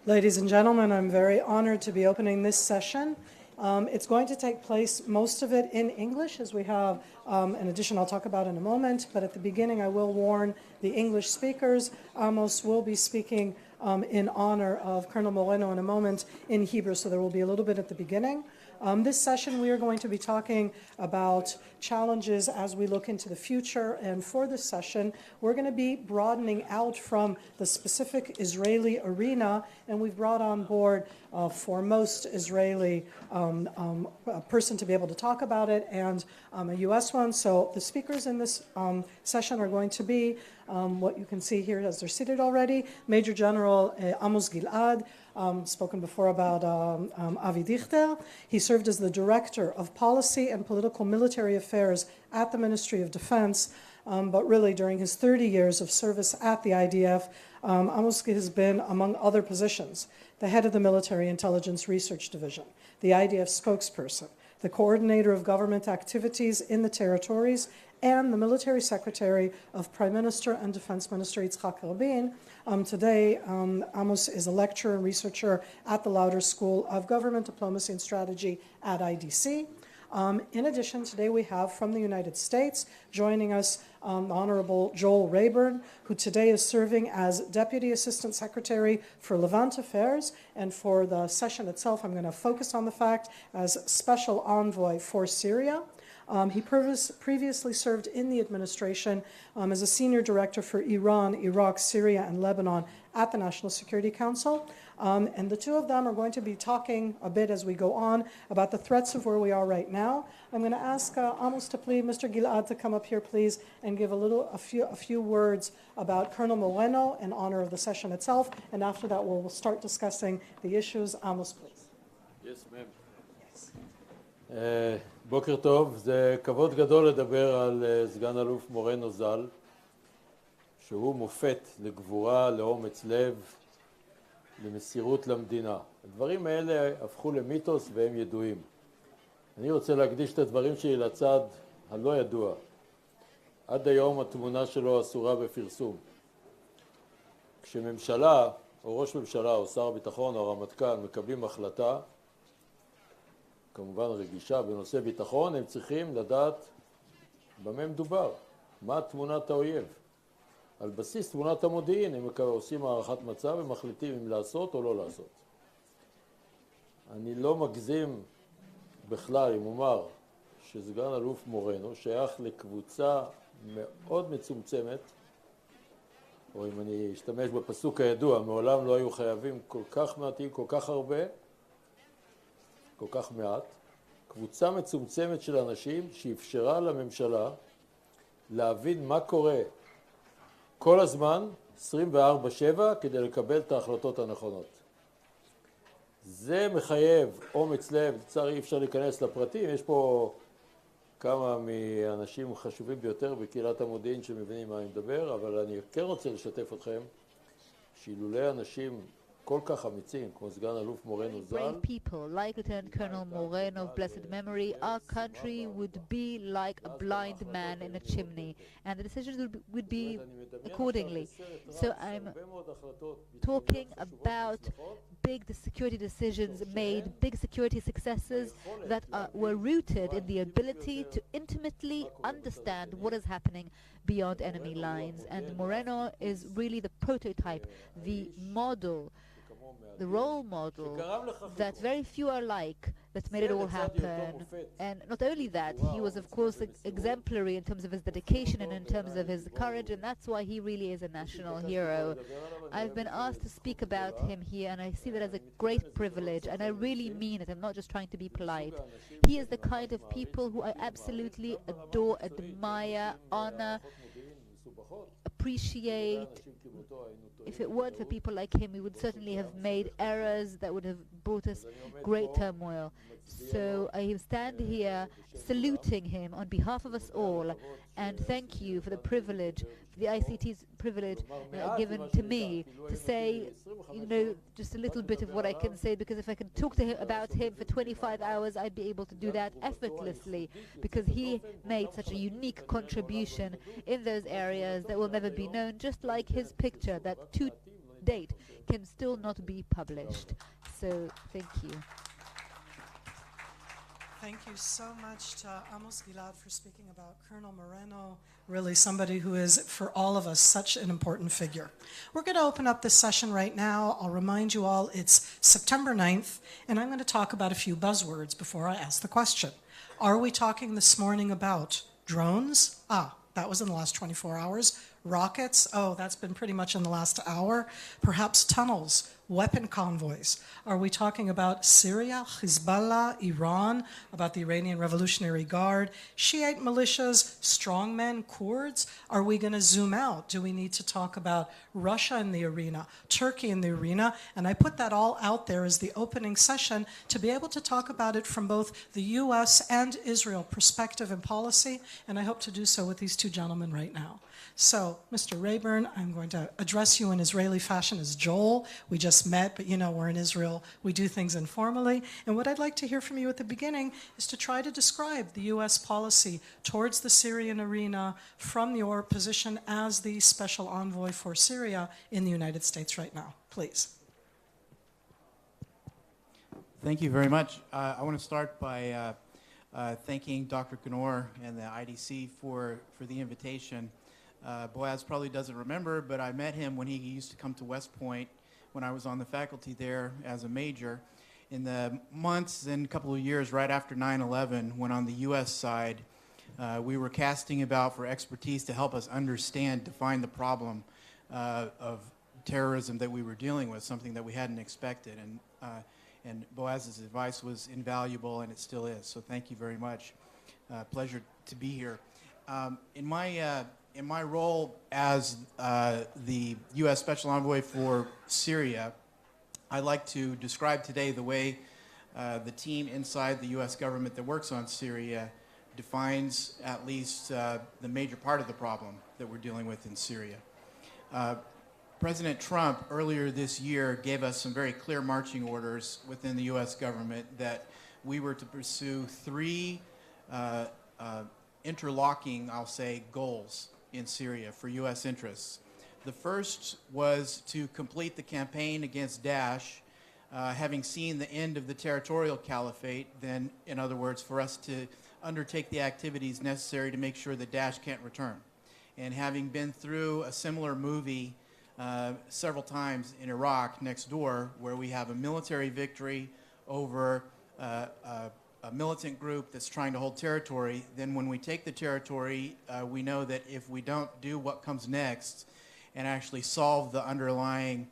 Ladies and gentlemen, I'm very honored to be opening this session. It's going to take place, most of it in English, as we have an addition I'll talk about in a moment. But at the beginning, I will warn the English speakers. Amos will be speaking in honor of Colonel Moreno in a moment in Hebrew, so there will be a little bit at the beginning. This session, we are going to be talking about challenges as we look into the future. And for this session, we're going to be broadening out from the specific Israeli arena. And we've brought on board a foremost Israeli person to be able to talk about it, and a U.S. one. So the speakers in this session are going to be what you can see here as they're seated already. Major General Amos Gilad, spoken before about Avi Dichter. He served as the Director of Policy and Political Military Affairs at the Ministry of Defense, but really during his 30 years of service at the IDF, Amos has been, among other positions, the head of the Military Intelligence Research Division, the IDF spokesperson, the coordinator of government activities in the territories, and the military secretary of Prime Minister and Defense Minister Yitzhak Rabin. Today, Amos is a lecturer and researcher at the Lauder School of Government Diplomacy and Strategy at IDC. In addition, today we have from the United States joining us the Honorable Joel Rayburn, who today is serving as Deputy Assistant Secretary for Levant Affairs. And for the session itself, I'm going to focus on the fact as Special Envoy for Syria. He previously served in the administration as a senior director for Iran, Iraq, Syria, and Lebanon at the National Security Council. And the two of them are going to be talking a bit as we go on about the threats of where we are right now. I'm going to ask Amos to please, Mr. Gilad, to come up here, please, and give a few words about Colonel Moreno in honor of the session itself. And after that, we'll start discussing the issues. Amos, please. Yes, ma'am. Yes. בוקר טוב, זה כבוד גדול לדבר על סגן אלוף מורנו ז"ל, שהוא מופת לגבורה, לאומץ לב, למסירות למדינה. הדברים האלה הפכו למיתוס והם ידועים. אני רוצה להקדיש את הדברים שלי לצד הלא ידוע. עד היום התמונה שלו אסורה בפרסום. כשממשלה, או ראש ממשלה, או שר הביטחון, או הרמטכ"ל, מקבלים החלטה, כמובן רגישה בנושא ביטחון, הם צריכים לדעת במה מדובר, מה תמונת האויב. על בסיס תמונת המודיעין הם עושים הערכת מצב ומחליטים אם לעשות או לא לעשות. אני לא מגזים בכלל אם אומר שסגן אלוף מורנו שייך לקבוצה מאוד מצומצמת, או אם אני אשתמש בפסוק הידוע, מעולם לא היו חייבים כל כך מעטים, כל כך הרבה, כל כך מעט, קבוצה מצומצמת של אנשים שאפשרה לממשלה להבין מה קורה כל הזמן, 24/7, כדי לקבל את ההחלטות הנכונות. זה מחייב אומץ לב, לצערי אי אפשר להיכנס לפרטים, יש פה כמה מאנשים חשובים ביותר בקהילת המודיעין שמבינים מה אני מדבר, אבל אני כן רוצה לשתף אתכם שאילולי אנשים כל כך אמיצים כמו סגן אלוף מורנו ז"ל. Brave people like Lieutenant Colonel Moreno of blessed memory, our country would be like a blind man in a chimney, and the decisions would be accordingly. So I'm talking about big security decisions made, big security successes that were rooted in the ability to intimately understand what is happening beyond enemy lines. And Moreno is really the prototype, the model, the role model that very few are like, that made it all happen. And not only that, he was of course exemplary in terms of his dedication and in terms of his courage, and that's why he really is a national hero. I've been asked to speak about him here, and I see that as a great privilege, and I really mean it. I'm not just trying to be polite. He is the kind of people who I absolutely adore, admire, honor, appreciate. If it weren't for people like him, we would certainly have made errors that would have brought us great turmoil. So I stand here saluting him on behalf of us all, and thank you for the privilege, for the ICT's privilege given to me to say, just a little bit of what I can say, because if I can talk to him about him for 25 hours, I'd be able to do that effortlessly, because he made such a unique contribution in those areas that will never be known, just like his picture, that date can still not be published. So thank you. Thank you so much to Amos Gilad for speaking about Colonel Moreno, really somebody who is, for all of us, such an important figure. We're going to open up this session right now. I'll remind you all it's September 9th, and I'm going to talk about a few buzzwords before I ask the question. Are we talking this morning about drones? That was in the last 24 hours. Rockets? That's been pretty much in the last hour. Perhaps tunnels, weapon convoys. Are we talking about Syria, Hezbollah, Iran, about the Iranian Revolutionary Guard, Shiite militias, strongmen, Kurds? Are we going to zoom out? Do we need to talk about Russia in the arena, Turkey in the arena? And I put that all out there as the opening session to be able to talk about it from both the U.S. and Israel perspective and policy, and I hope to do so with these two gentlemen right now. So, Mr. Rayburn, I'm going to address you in Israeli fashion as Joel. We just met, but you know we're in Israel. We do things informally. And what I'd like to hear from you at the beginning is to try to describe the U.S. policy towards the Syrian arena from your position as the special envoy for Syria in the United States right now. Please. Thank you very much. I want to start by thanking Dr. Knorr and the IDC for the invitation. Boaz probably doesn't remember, but I met him when he used to come to West Point when I was on the faculty there as a major. In the months and a couple of years right after 9/11, when on the U.S. side, we were casting about for expertise to help us understand, define the problem of terrorism that we were dealing with, something that we hadn't expected. And Boaz's advice was invaluable, and it still is. So thank you very much. Pleasure to be here. In my role as the U.S. Special Envoy for Syria, I'd like to describe today the way the team inside the U.S. government that works on Syria defines at least the major part of the problem that we're dealing with in Syria. President Trump earlier this year gave us some very clear marching orders within the U.S. government that we were to pursue three interlocking, I'll say, goals in Syria for U.S. interests. The first was to complete the campaign against Daesh, having seen the end of the territorial caliphate, then, in other words, for us to undertake the activities necessary to make sure that Daesh can't return. And having been through a similar movie several times in Iraq next door, where we have a military victory over a militant group that's trying to hold territory, then when we take the territory, we know that if we don't do what comes next and actually solve the underlying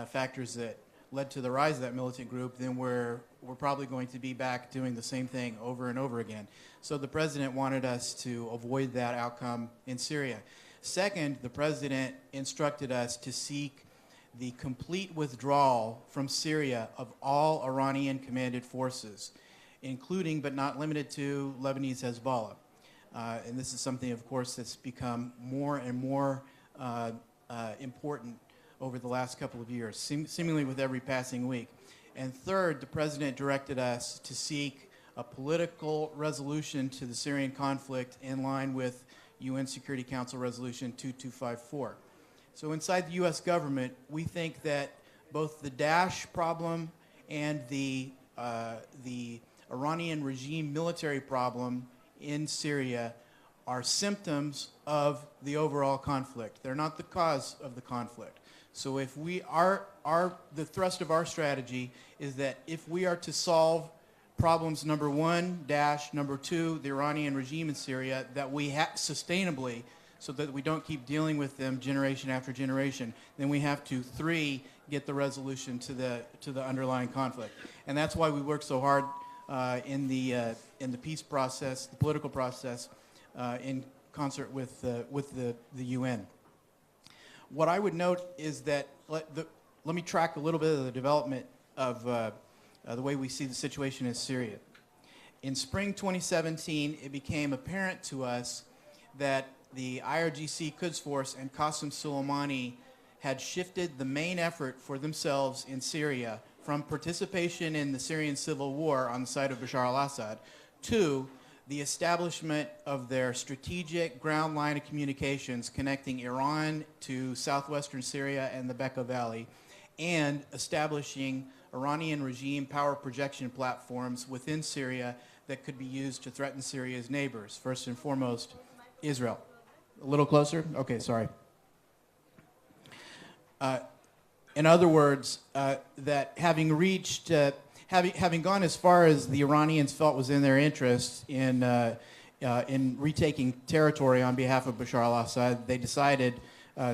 factors that led to the rise of that militant group, then we're probably going to be back doing the same thing over and over again. So the president wanted us to avoid that outcome in Syria. Second, the president instructed us to seek the complete withdrawal from Syria of all Iranian-commanded forces, including but not limited to Lebanese Hezbollah. And this is something, of course, that's become more and more important over the last couple of years, seemingly with every passing week. And third, the president directed us to seek a political resolution to the Syrian conflict in line with UN Security Council Resolution 2254. So inside the U.S. government, we think that both the Daesh problem and the Iranian regime military problem in Syria are symptoms of the overall conflict. They're not the cause of the conflict. So if we are, the thrust of our strategy is that if we are to solve problems number one, Daesh, number two, the Iranian regime in Syria, that we sustainably, so that we don't keep dealing with them generation after generation, then we have to, three, get the resolution to the underlying conflict. And that's why we work so hard in the peace process, the political process, in concert with the UN. What I would note is that let me track a little bit of the development of the way we see the situation in Syria. In spring 2017, it became apparent to us that the IRGC Quds Force and Qasem Soleimani had shifted the main effort for themselves in Syria from participation in the Syrian civil war on the side of Bashar al-Assad to the establishment of their strategic ground line of communications connecting Iran to southwestern Syria and the Bekaa Valley and establishing Iranian regime power projection platforms within Syria that could be used to threaten Syria's neighbors, first and foremost, Israel. A little closer? Okay, sorry. In other words, that having reached, having gone as far as the Iranians felt was in their interest in retaking territory on behalf of Bashar al-Assad, they decided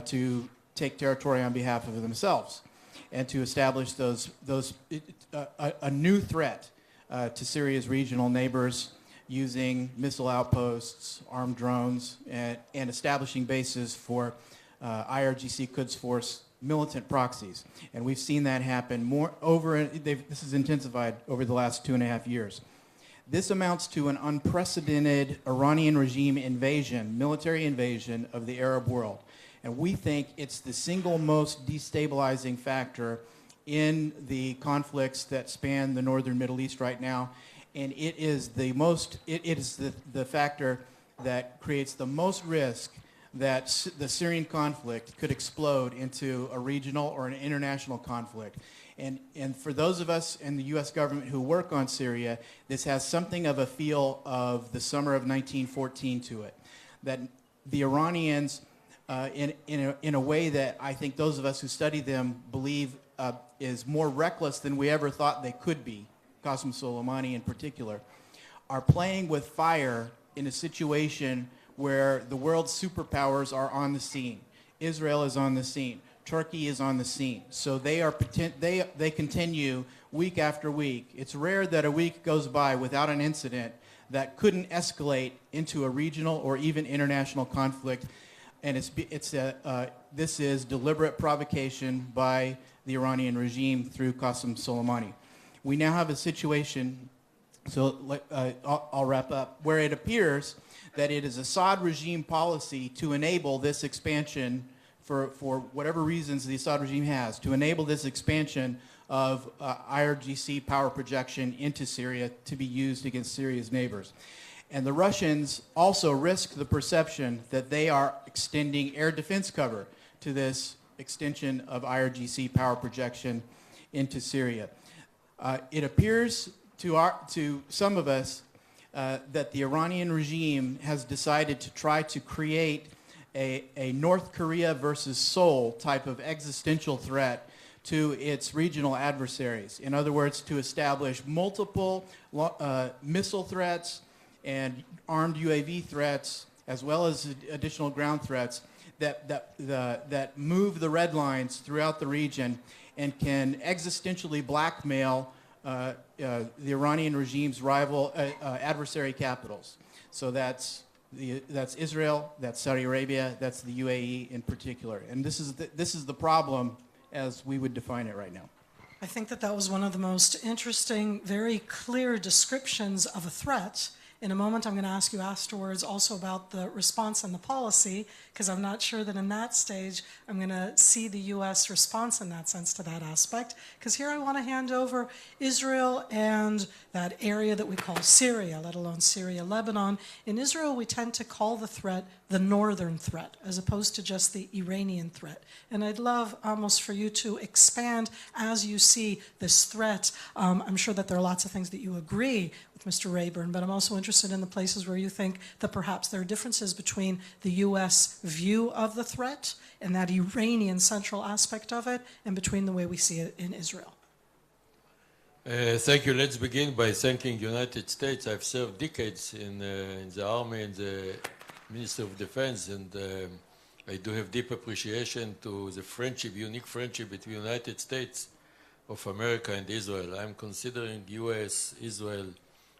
to take territory on behalf of themselves and to establish a new threat to Syria's regional neighbors using missile outposts, armed drones, and establishing bases for IRGC Quds Force militant proxies. And we've seen that happen this has intensified over the last 2.5 years. This amounts to an unprecedented Iranian regime invasion, military invasion of the Arab world. And we think it's the single most destabilizing factor in the conflicts that span the northern Middle East right now. And it is the factor that creates the most risk that the Syrian conflict could explode into a regional or an international conflict. And for those of us in the U.S. government who work on Syria, this has something of a feel of the summer of 1914 to it. That the Iranians, in a way that I think those of us who study them believe is more reckless than we ever thought they could be, Qasem Soleimani in particular, are playing with fire in a situation where the world's superpowers are on the scene. Israel is on the scene. Turkey is on the scene. So they continue week after week. It's rare that a week goes by without an incident that couldn't escalate into a regional or even international conflict. And this is deliberate provocation by the Iranian regime through Qasem Soleimani. We now have a situation, so I'll wrap up, where it appears that it is Assad regime policy to enable this expansion for whatever reasons the Assad regime has, to enable this expansion of IRGC power projection into Syria to be used against Syria's neighbors. And the Russians also risk the perception that they are extending air defense cover to this extension of IRGC power projection into Syria. It appears to some of us that the Iranian regime has decided to try to create a North Korea versus Seoul type of existential threat to its regional adversaries. In other words, to establish multiple missile threats and armed UAV threats, as well as additional ground threats that move the red lines throughout the region and can existentially blackmail the Iranian regime's rival adversary capitals. So that's Israel, that's Saudi Arabia, that's the UAE in particular. And this is the problem as we would define it right now. I think that was one of the most interesting, very clear descriptions of a threat. In a moment, I'm going to ask you afterwards also about the response and the policy, because I'm not sure that in that stage I'm going to see the U.S. response in that sense to that aspect. Because here I want to hand over Israel and that area that we call Syria, let alone Syria, Lebanon. In Israel, we tend to call the threat the northern threat, as opposed to just the Iranian threat. And I'd love, Amos, for you to expand as you see this threat. I'm sure that there are lots of things that you agree with Mr. Rayburn, but I'm also interested in the places where you think that perhaps there are differences between the U.S. view of the threat and that Iranian central aspect of it, and between the way we see it in Israel. Thank you. Let's begin by thanking the United States. I've served decades in the Army and the Minister of Defense, and I do have deep appreciation to the friendship, unique friendship between the United States of America and Israel. I'm considering U.S.-Israel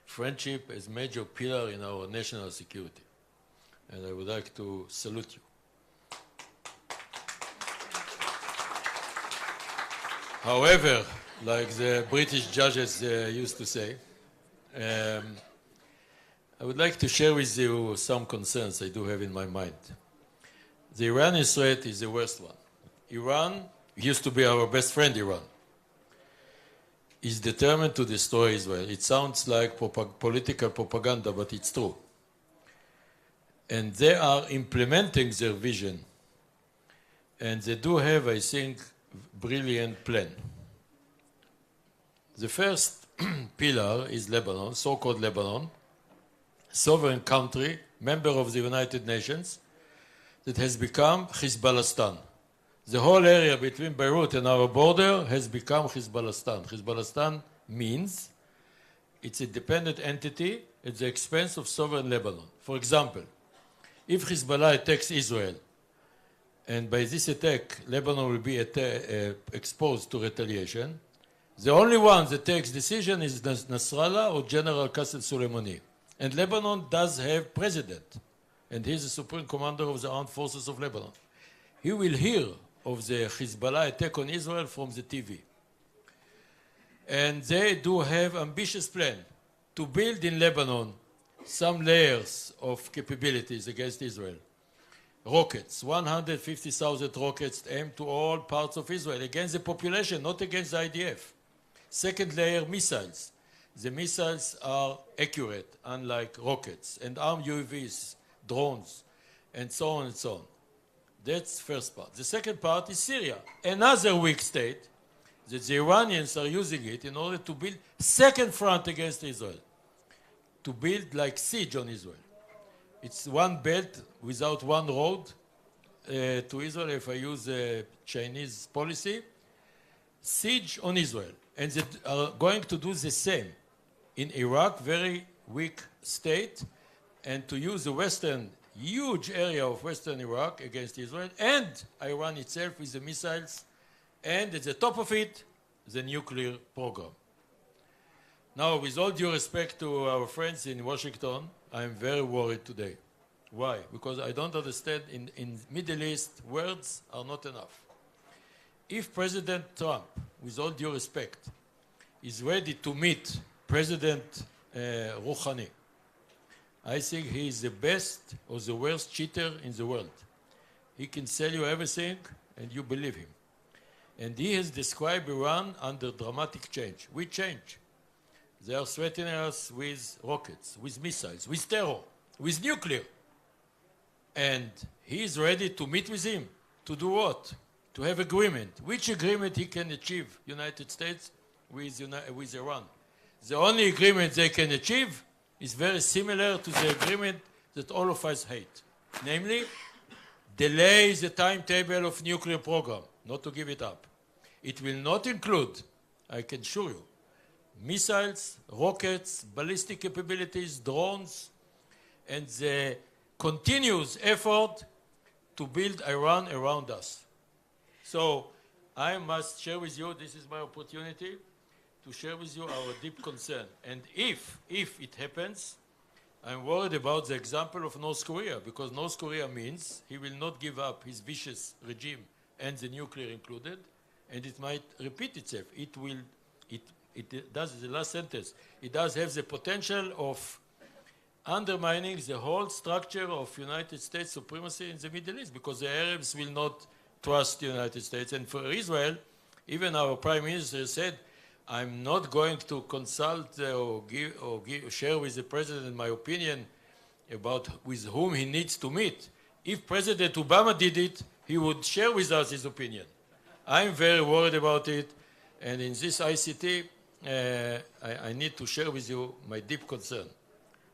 friendship as major pillar in our national security, and I would like to salute you. However, like the British judges used to say, I would like to share with you some concerns I do have in my mind. The Iranian threat is the worst one. Iran used to be our best friend, Iran. Is determined to destroy Israel. It sounds like political propaganda, but it's true. And they are implementing their vision. And they do have, I think, brilliant plan. The first pillar is Lebanon, so-called Lebanon, sovereign country, member of the United Nations, that has become Hezbollah. The whole area between Beirut and our border has become Hezbollah. Hezbollah means it's a dependent entity at the expense of sovereign Lebanon. For example, if Hezbollah attacks Israel, and by this attack Lebanon will be exposed to retaliation, the only one that takes decision is Nasrallah or General Qasem Soleimani. And Lebanon does have president, and he's the supreme commander of the armed forces of Lebanon. He will hear of the Hezbollah attack on Israel from the TV. And they do have ambitious plan to build in Lebanon some layers of capabilities against Israel. Rockets, 150,000 rockets aimed to all parts of Israel, against the population, not against the IDF. Second layer, missiles. The missiles are accurate, unlike rockets, and armed UAVs, drones, and so on and so on. That's the first part. The second part is Syria, another weak state that the Iranians are using it in order to build second front against Israel, to build like siege on Israel. It's one belt without one road to Israel, if I use a Chinese policy, siege on Israel. And they are going to do the same in Iraq, very weak state, and to use the western, huge area of western Iraq against Israel, and Iran itself with the missiles, and at the top of it, the nuclear program. Now, with all due respect to our friends in Washington, I'm very worried today. Why? Because I don't understand, in Middle East, words are not enough. If President Trump, with all due respect, is ready to meet President Rouhani, I think he is the best or the worst cheater in the world. He can sell you everything and you believe him. And he has described Iran under dramatic change. We change. They are threatening us with rockets, with missiles, with terror, with nuclear. And he is ready to meet with him. To do what? To have agreement. Which agreement he can achieve, United States, with Iran? The only agreement they can achieve is very similar to the agreement that all of us hate. Namely, delay the timetable of nuclear program, not to give it up. It will not include, I can assure you, missiles, rockets, ballistic capabilities, drones, and the continuous effort to build Iran around us. So I must share with you, this is my opportunity, to share with you our deep concern. And if it happens, I'm worried about the example of North Korea, because North Korea means he will not give up his vicious regime and the nuclear included, and it might repeat itself. It does, the last sentence, it does have the potential of undermining the whole structure of United States supremacy in the Middle East, because the Arabs will not trust the United States. And for Israel, even our Prime Minister said, I'm not going to consult or share with the President my opinion about with whom he needs to meet. If President Obama did it, he would share with us his opinion. I'm very worried about it, and in this ICT, I need to share with you my deep concern.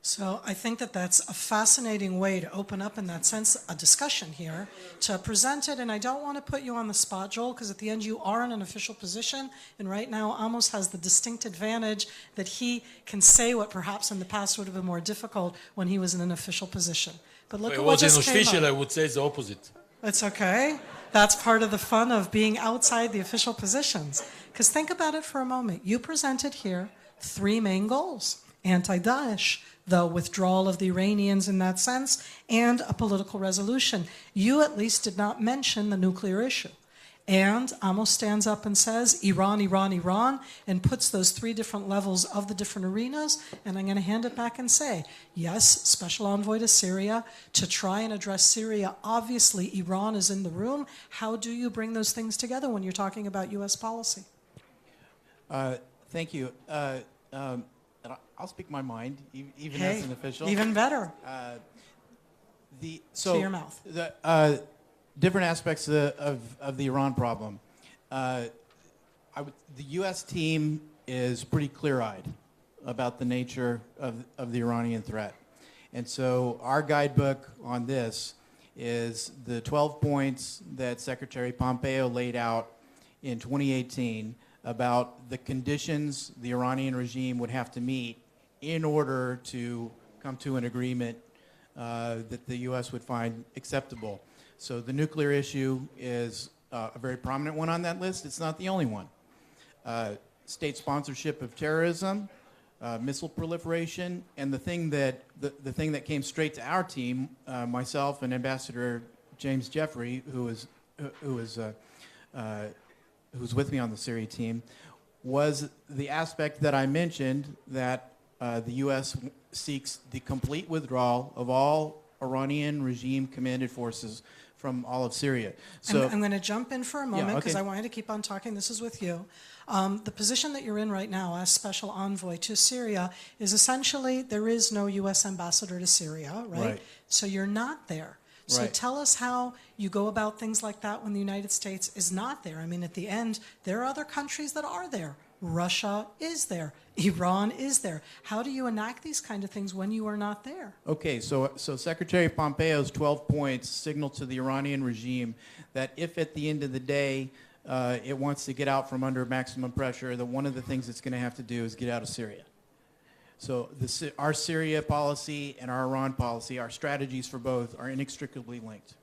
So I think that that's a fascinating way to open up, in that sense, a discussion here, to present it. And I don't want to put you on the spot, Joel, because at the end you are in an official position. And right now, Amos has the distinct advantage that he can say what perhaps in the past would have been more difficult when he was in an official position. But look at what just came official, up. I would say the opposite. It's okay. That's part of the fun of being outside the official positions. Because think about it for a moment. You presented here 3 main goals: anti-Daesh, the withdrawal of the Iranians in that sense, and a political resolution. You at least did not mention the nuclear issue. And Amos stands up and says, Iran, Iran, Iran, and puts those 3 different levels of the different arenas. And I'm going to hand it back and say, yes, special envoy to Syria, to try and address Syria. Obviously, Iran is in the room. How do you bring those things together when you're talking about U.S. policy? Thank you. I'll speak my mind, even as an official. Even better. To your mouth. The different aspects of the Iran problem. The U.S. team is pretty clear-eyed about the nature of the Iranian threat. And so our guidebook on this is the 12 points that Secretary Pompeo laid out in 2018 about the conditions the Iranian regime would have to meet in order to come to an agreement that the U.S. would find acceptable. So the nuclear issue is a very prominent one on that list. It's not the only one. State sponsorship of terrorism, missile proliferation, and the thing that came straight to our team, myself and Ambassador James Jeffrey, who's with me on the Syria team, was the aspect that I mentioned that the U.S. seeks the complete withdrawal of all Iranian regime commanded forces from all of Syria. So I'm going to jump in for a moment because okay. I wanted to keep on talking. This is with you. The position that you're in right now as special envoy to Syria is essentially there is no U.S. ambassador to Syria, right? So you're not there. So Right. tell us how you go about things like that when the United States is not there. I mean, at the end, there are other countries that are there. Russia is there. Iran is there. How do you enact these kind of things when you are not there? Okay, so Secretary Pompeo's 12 points signal to the Iranian regime that if at the end of the day it wants to get out from under maximum pressure, that one of the things it's going to have to do is get out of Syria. So our Syria policy and our Iran policy, our strategies for both are inextricably linked.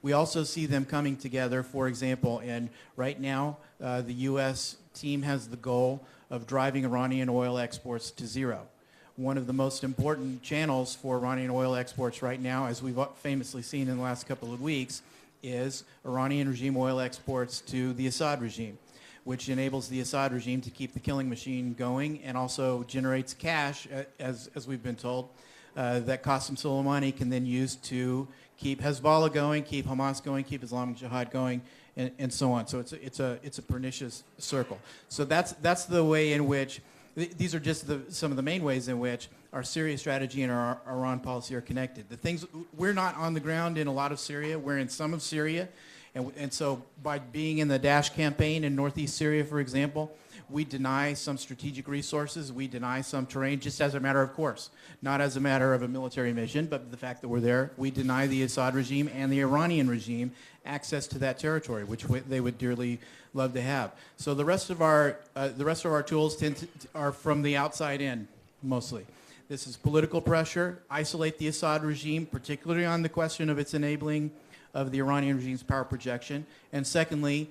We also see them coming together, for example, and right now the U.S. team has the goal of driving Iranian oil exports to zero. One of the most important channels for Iranian oil exports right now, as we've famously seen in the last couple of weeks, is Iranian regime oil exports to the Assad regime, which enables the Assad regime to keep the killing machine going and also generates cash, as we've been told, that Qasem Soleimani can then use to keep Hezbollah going, keep Hamas going, keep Islamic Jihad going, and so on. So it's a pernicious circle. So that's the way in which these are just some of the main ways in which our Syria strategy and our Iran policy are connected. The things we're not on the ground in a lot of Syria. We're in some of Syria, and so by being in the Daesh campaign in northeast Syria, for example, we deny some strategic resources. We deny some terrain just as a matter of course, not as a matter of a military mission, but the fact that we're there. We deny the Assad regime and the Iranian regime access to that territory, which they would dearly love to have. So the rest of our tools are from the outside in, mostly. This is political pressure, isolate the Assad regime, particularly on the question of its enabling of the Iranian regime's power projection, and secondly,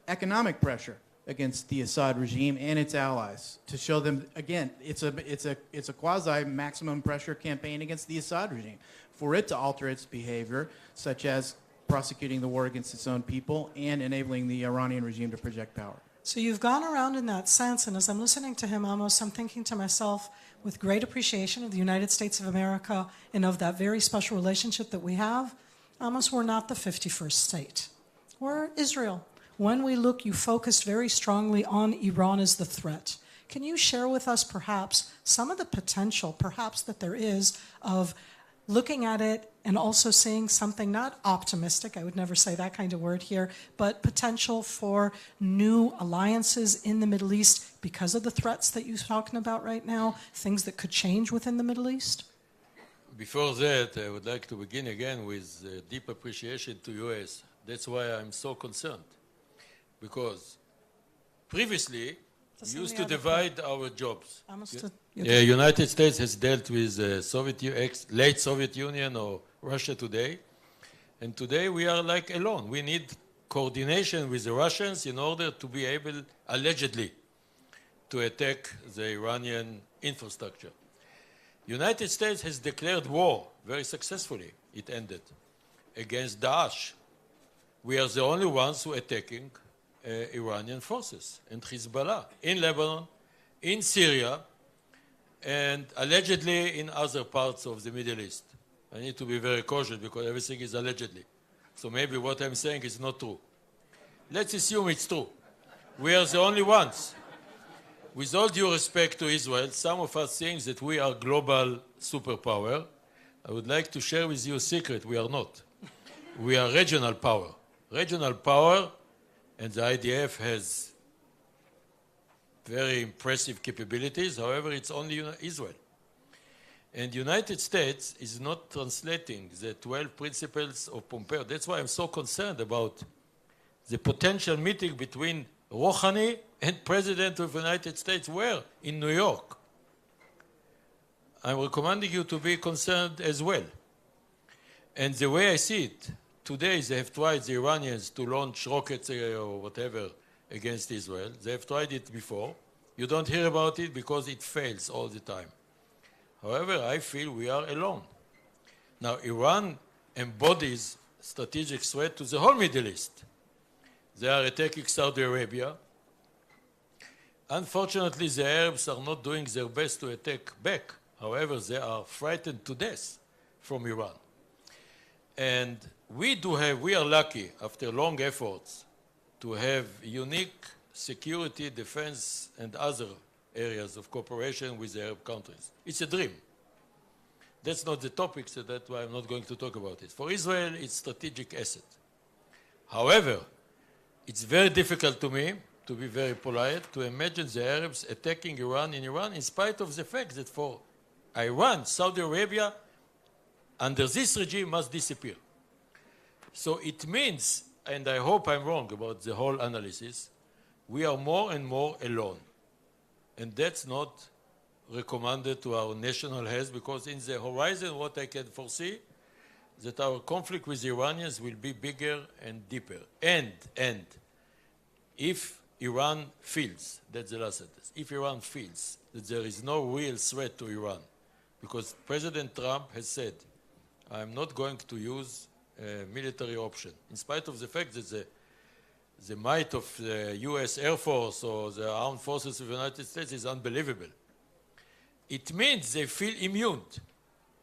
economic pressure against the Assad regime and its allies to show them again it's a quasi maximum pressure campaign against the Assad regime for it to alter its behavior, such as prosecuting the war against its own people and enabling the Iranian regime to project power. So you've gone around in that sense, and as I'm listening to him, Amos, I'm thinking to myself, with great appreciation of the United States of America and of that very special relationship that we have, Amos, we're not the 51st state. We're Israel. When we look, you focused very strongly on Iran as the threat. Can you share with us perhaps some of the potential, perhaps that there is, of looking at it and also seeing something not optimistic, I would never say that kind of word here, but potential for new alliances in the Middle East because of the threats that you're talking about right now, things that could change within the Middle East? Before that, I would like to begin again with deep appreciation to U.S. That's why I'm so concerned. Because previously, we used to divide our jobs. United States has dealt with late Soviet Union or Russia today. And today we are like alone. We need coordination with the Russians in order to be able, allegedly, to attack the Iranian infrastructure. United States has declared war very successfully. It ended against Daesh. We are the only ones who are attacking Iranian forces and Hezbollah in Lebanon, in Syria, and allegedly in other parts of the Middle East. I need to be very cautious because everything is allegedly. So maybe what I'm saying is not true. Let's assume it's true. We are the only ones. With all due respect to Israel, some of us think that we are global superpower. I would like to share with you a secret. We are not. We are regional power. Regional power and the IDF has very impressive capabilities. However, it's only Israel. And the United States is not translating the 12 principles of Pompeo. That's why I'm so concerned about the potential meeting between Rouhani and President of the United States. Where? In New York. I'm recommending you to be concerned as well. And the way I see it, today they have tried, the Iranians, to launch rockets or whatever against Israel. They have tried it before. You don't hear about it because it fails all the time. However, I feel we are alone. Now, Iran embodies strategic threat to the whole Middle East. They are attacking Saudi Arabia. Unfortunately, the Arabs are not doing their best to attack back. However, they are frightened to death from Iran. And we are lucky, after long efforts, to have unique security, defense, and other areas of cooperation with the Arab countries. It's a dream. That's not the topic, so that's why I'm not going to talk about it. For Israel, it's strategic asset. However, it's very difficult to me, to be very polite, to imagine the Arabs attacking Iran in spite of the fact that for Iran, Saudi Arabia, under this regime, must disappear. So it means, and I hope I'm wrong about the whole analysis, we are more and more alone. And that's not recommended to our national health, because in the horizon, what I can foresee, that our conflict with the Iranians will be bigger and deeper. And if Iran feels, that's the last sentence, if Iran feels that there is no real threat to Iran, because President Trump has said, I'm not going to use a military option, in spite of the fact that the might of the U.S. Air Force or the armed forces of the United States is unbelievable. It means they feel immune,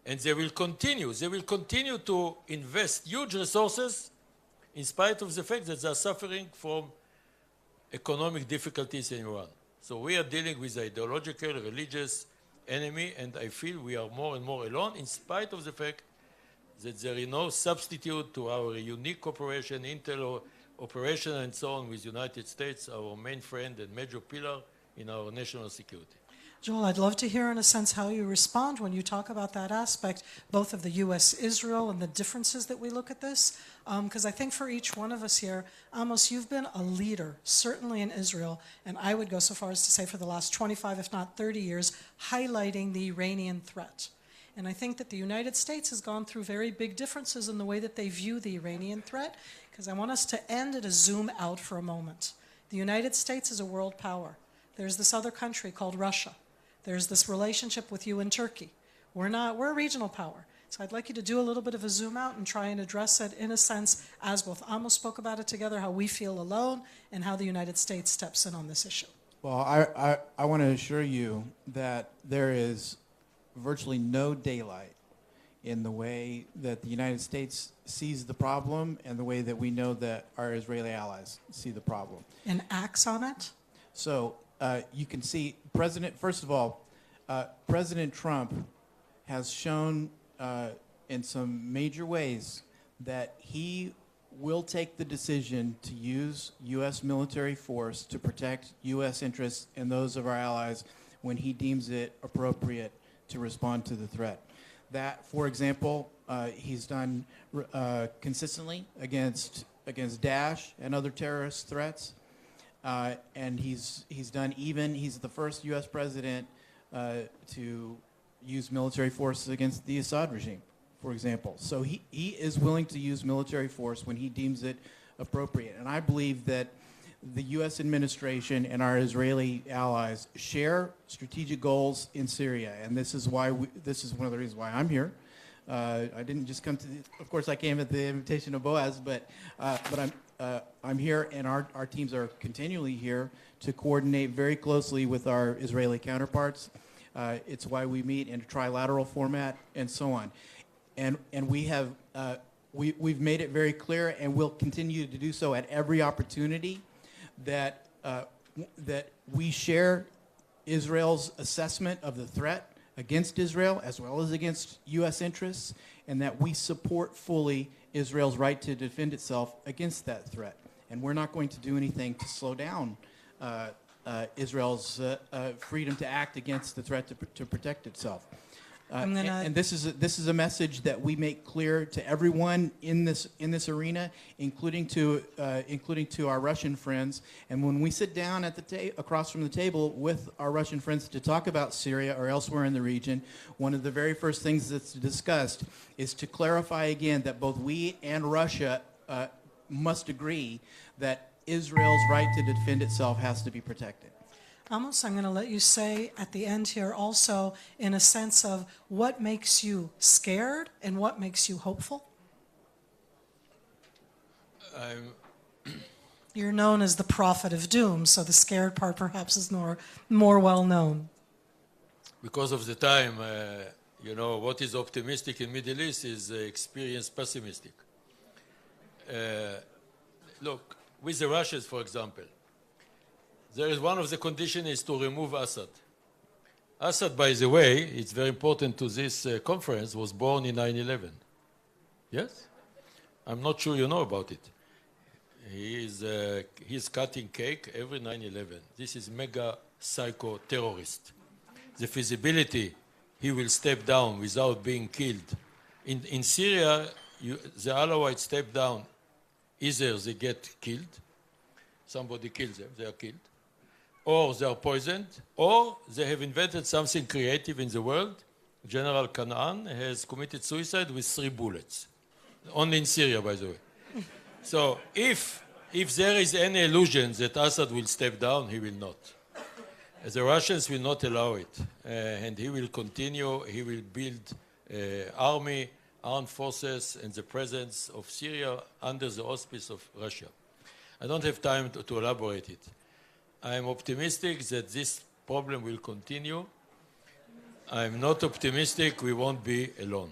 and they will continue. They will continue to invest huge resources in spite of the fact that they are suffering from economic difficulties in Iran. So we are dealing with ideological, religious enemy, and I feel we are more and more alone in spite of the fact that there is no substitute to our unique cooperation, intel operation and so on with the United States, our main friend and major pillar in our national security. Joel, I'd love to hear in a sense how you respond when you talk about that aspect, both of the U.S.-Israel and the differences that we look at this. Because I think for each one of us here, Amos, you've been a leader, certainly in Israel, and I would go so far as to say for the last 25, if not 30 years, highlighting the Iranian threat. And I think that the United States has gone through very big differences in the way that they view the Iranian threat, because I want us to end at a zoom out for a moment. The United States is a world power. There's this other country called Russia. There's this relationship with you and Turkey. We're a regional power. So I'd like you to do a little bit of a zoom out and try and address it in a sense, as both Amos spoke about it together, how we feel alone and how the United States steps in on this issue. Well, I want to assure you that there is virtually no daylight in the way that the United States sees the problem and the way that we know that our Israeli allies see the problem. And acts on it? So you can see, first of all, President Trump has shown in some major ways that he will take the decision to use U.S. military force to protect U.S. interests and those of our allies when he deems it appropriate to respond to the threat. That, for example, he's done consistently against Daesh and other terrorist threats. And he's the first U.S. president to use military forces against the Assad regime, for example. So he is willing to use military force when he deems it appropriate. And I believe that the U.S. administration and our Israeli allies share strategic goals in Syria. And this is one of the reasons why I'm here. I didn't just come of course I came at the invitation of Boaz, but I'm here, and our teams are continually here to coordinate very closely with our Israeli counterparts. It's why we meet in a trilateral format and so on. And we've made it very clear, and we'll continue to do so at every opportunity, that we share Israel's assessment of the threat against Israel as well as against U.S. interests, and that we support fully Israel's right to defend itself against that threat. and we're not going to do anything to slow down Israel's freedom to act against the threat to protect itself. And this is a message that we make clear to everyone in this arena, including to our Russian friends. And when we sit down at across from the table with our Russian friends to talk about Syria or elsewhere in the region, one of the very first things that's discussed is to clarify again that both we and Russia must agree that Israel's right to defend itself has to be protected. Amos, I'm going to let you say at the end here also, in a sense of what makes you scared and what makes you hopeful. You're known as the prophet of doom, so the scared part perhaps is more well known. Because of the time, what is optimistic in Middle East is experienced pessimistic. Look, with the Russians, for example, there is one of the conditions is to remove Assad. Assad, by the way, it's very important to this conference, was born in 9/11. Yes? I'm not sure you know about it. He's cutting cake every 9/11. This is mega psycho terrorist. The feasibility he will step down without being killed. In Syria, the Alawites step down. Either they get killed, somebody kills them, they are killed, or they are poisoned, or they have invented something creative in the world. General Canaan has committed suicide with 3 bullets. Only in Syria, by the way. So if there is any illusion that Assad will step down, he will not. The Russians will not allow it. And he will continue, he will build army, armed forces, and the presence of Syria under the auspice of Russia. I don't have time to elaborate it. I am optimistic that this problem will continue. I am not optimistic we won't be alone.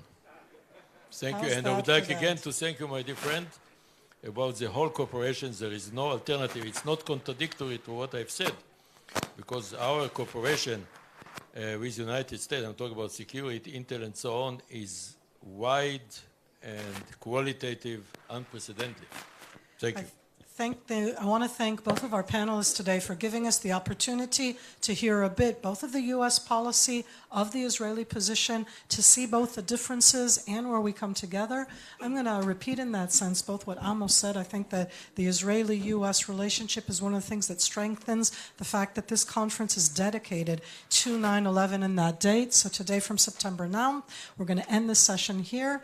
Thank you. And I would like again to thank you, my dear friend, about the whole cooperation. There is no alternative. It's not contradictory to what I've said, because our cooperation with the United States, I'm talking about security, intel, and so on, is wide and qualitative, unprecedented. Thank you. I want to thank both of our panelists today for giving us the opportunity to hear a bit, both of the U.S. policy, of the Israeli position, to see both the differences and where we come together. I'm going to repeat in that sense both what Amos said. I think that the Israeli-U.S. relationship is one of the things that strengthens the fact that this conference is dedicated to 9/11 and that date. So today from September 9th, we're going to end this session here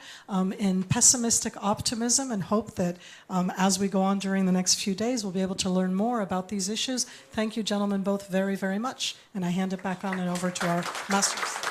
in pessimistic optimism and hope that as we go on during the next few days, we'll be able to learn more about these issues. Thank you, gentlemen, both very, very much. And I hand it back on and over to our masters.